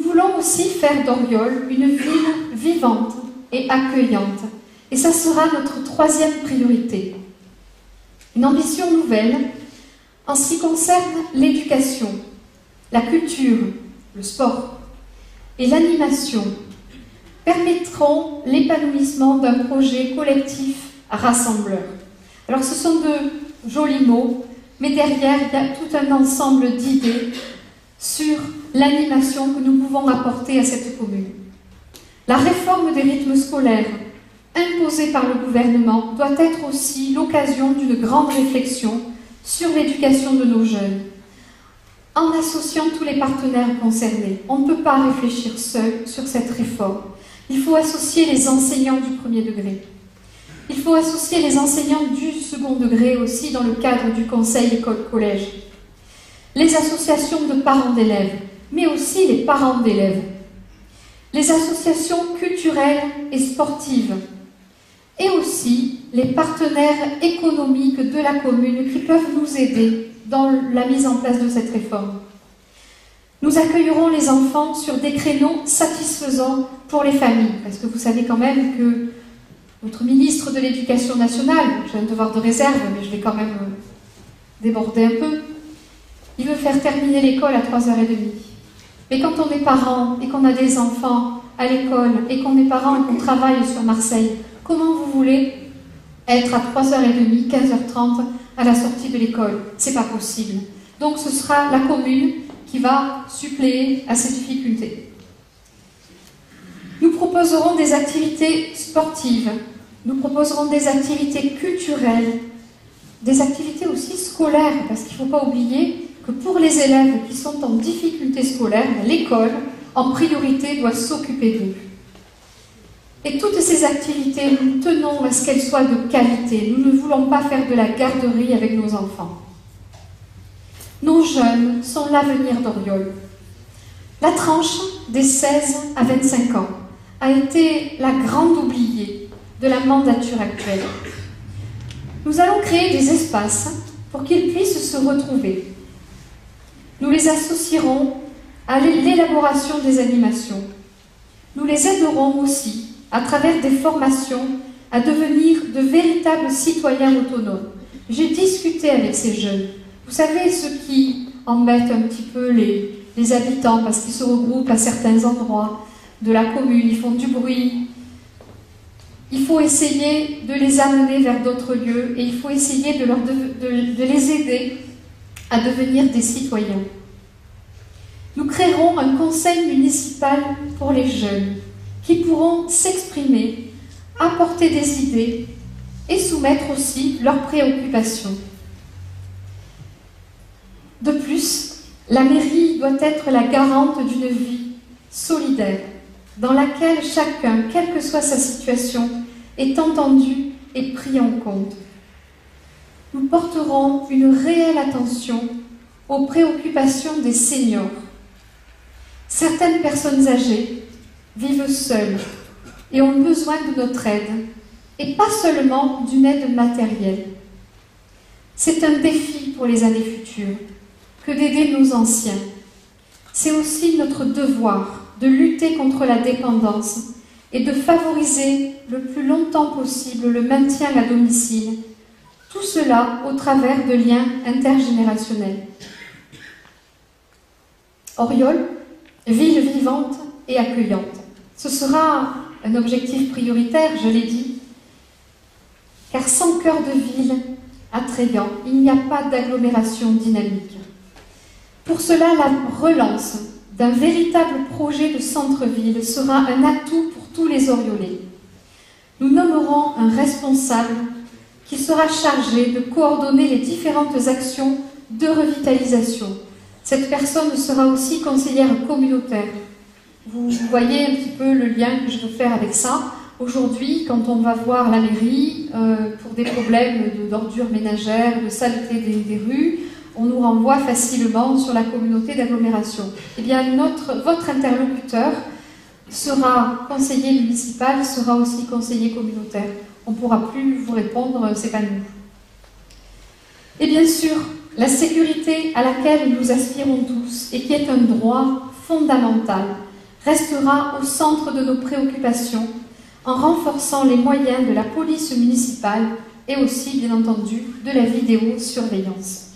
voulons aussi faire d'Oriol une ville vivante et accueillante. Et ça sera notre troisième priorité. Une ambition nouvelle en ce qui concerne l'éducation, la culture, le sport et l'animation permettront l'épanouissement d'un projet collectif rassembleur. Alors ce sont de jolis mots, mais derrière il y a tout un ensemble d'idées sur l'animation que nous pouvons apporter à cette commune. La réforme des rythmes scolaires imposée par le gouvernement doit être aussi l'occasion d'une grande réflexion sur l'éducation de nos jeunes, en associant tous les partenaires concernés. On ne peut pas réfléchir seul sur cette réforme. Il faut associer les enseignants du premier degré. Il faut associer les enseignants du second degré aussi dans le cadre du conseil école-collège. Les associations de parents d'élèves, mais aussi les parents d'élèves. Les associations culturelles et sportives. Et aussi les partenaires économiques de la commune qui peuvent nous aider dans la mise en place de cette réforme. Nous accueillerons les enfants sur des créneaux satisfaisants pour les familles, parce que vous savez quand même que notre ministre de l'Éducation nationale, j'ai un devoir de réserve, mais je vais quand même déborder un peu, il veut faire terminer l'école à 3h30. Mais quand on est parent et qu'on a des enfants à l'école et qu'on est parent et qu'on travaille sur Marseille, comment vous voulez être à 3h30, 15h30 à la sortie de l'école? C'est pas possible. Donc ce sera la commune qui va suppléer à ces difficultés. Nous proposerons des activités sportives, nous proposerons des activités culturelles, des activités aussi scolaires, parce qu'il ne faut pas oublier que pour les élèves qui sont en difficulté scolaire, l'école, en priorité, doit s'occuper d'eux. Et toutes ces activités, nous tenons à ce qu'elles soient de qualité. Nous ne voulons pas faire de la garderie avec nos enfants. Nos jeunes sont l'avenir d'Oriol. La tranche des 16 à 25 ans a été la grande oubliée de la mandature actuelle. Nous allons créer des espaces pour qu'ils puissent se retrouver. Nous les associerons à l'élaboration des animations. Nous les aiderons aussi à travers des formations, à devenir de véritables citoyens autonomes. J'ai discuté avec ces jeunes. Vous savez, ce qui embête un petit peu les habitants, parce qu'ils se regroupent à certains endroits de la commune, ils font du bruit. Il faut essayer de les amener vers d'autres lieux et il faut essayer de les aider à devenir des citoyens. Nous créerons un conseil municipal pour les jeunes, qui pourront s'exprimer, apporter des idées et soumettre aussi leurs préoccupations. De plus, la mairie doit être la garante d'une vie solidaire, dans laquelle chacun, quelle que soit sa situation, est entendu et pris en compte. Nous porterons une réelle attention aux préoccupations des seniors. Certaines personnes âgées vivent seules et ont besoin de notre aide, et pas seulement d'une aide matérielle. C'est un défi pour les années futures que d'aider nos anciens. C'est aussi notre devoir de lutter contre la dépendance et de favoriser le plus longtemps possible le maintien à domicile, tout cela au travers de liens intergénérationnels. Oriol, ville vivante et accueillante. Ce sera un objectif prioritaire, je l'ai dit, car sans cœur de ville attrayant, il n'y a pas d'agglomération dynamique. Pour cela, la relance d'un véritable projet de centre-ville sera un atout pour tous les Oriolais. Nous nommerons un responsable qui sera chargé de coordonner les différentes actions de revitalisation. Cette personne sera aussi conseillère communautaire. Vous voyez un petit peu le lien que je veux faire avec ça. Aujourd'hui, quand on va voir la mairie pour des problèmes d'ordures ménagères, de saleté des rues, on nous renvoie facilement sur la communauté d'agglomération. Eh bien, votre interlocuteur sera conseiller municipal, sera aussi conseiller communautaire. On ne pourra plus vous répondre, c'est pas nous. Et bien sûr, la sécurité à laquelle nous aspirons tous et qui est un droit fondamental. restera au centre de nos préoccupations en renforçant les moyens de la police municipale et aussi, bien entendu, de la vidéosurveillance.